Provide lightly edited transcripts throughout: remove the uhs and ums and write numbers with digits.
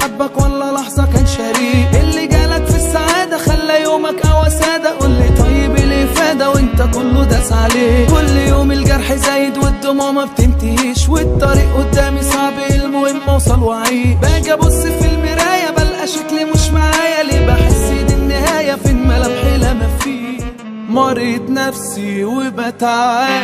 حبك ولا لحظة كان شريك، اللي جالك في السعادة خلى يومك أو سادة. قولي طيب الإفادة وانت كله داس عليه، كل يوم الجرح زايد والدموع ما بتنتهيش، والطريق قدامي صعب المهم اوصل واعيش. باجي ابص في المراية بلقى شكلي مش معايا، ليه بحس دي النهاية فين ملامحي لما فيه. مريض نفسي وبتعال،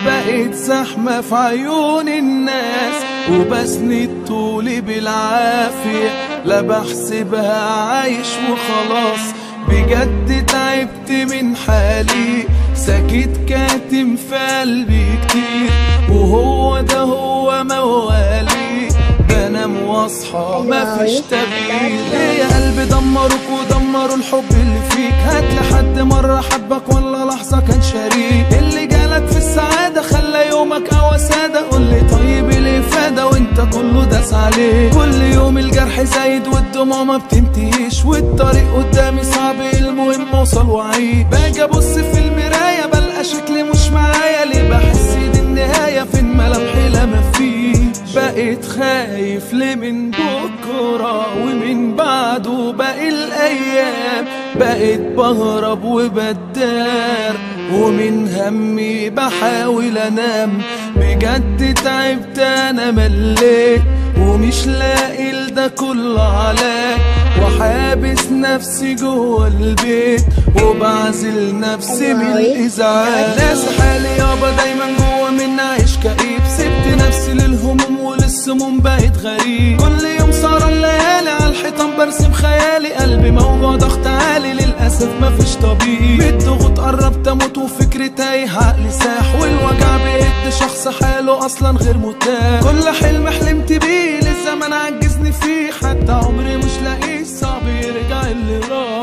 بقيت زحمة في عيون الناس، وبسند طولي بالعافية، لا بحسبها عايش وخلاص. بجد تعبت من حالي، ساكت كاتم في قلبي كتير، وهو ده هو موالي، بنام واصحى مفيش تغيير. ليه يا قلبي دمروك ودمروا الحب اللي فيك؟ هات لحد مرة حبك ولا لحظة كان شريك، اللي جالك في السعادة خلى يومك أو سادة. قولي طيب الإفادة وانت كله داس عليه، كل يوم الجرح زايد والدموع ما بتنتهيش، والطريق قدامي صعب المهم اوصل واعيش. باجي ابص في المراية بلقى شكلي مش معايا، ليه بحس دي النهاية فين ملامحي لما فيش. بقيت خايف ليه من بكرة ومن بعده باقي الأيام، بقيت بهرب وبدار ومن همي بحاول أنام. بجد تعبت أنا مليت ومش لاقي لده كله علاج، وحابس نفسي جوه البيت وبعزل نفسي من الإزعاج. ناس حالي يابا دايما جوه مني عايش كئيب، سبت نفسي للهموم وللسموم بقيت غريب. كل يوم سهران الليالي على الحيطان برسم خيالي، قلبي موجوع ضغط عالي للأسف مفيش طبيب. بالضغوط قربت اموت وفكري تايه عقلي ساح، والوجع بقيت شخص حاله اصلا غير متاح. كل حلم حلمت بيه للزمن عجزني فيه، حتى عمري مش لاقيه، صعب يرجع اللي راح.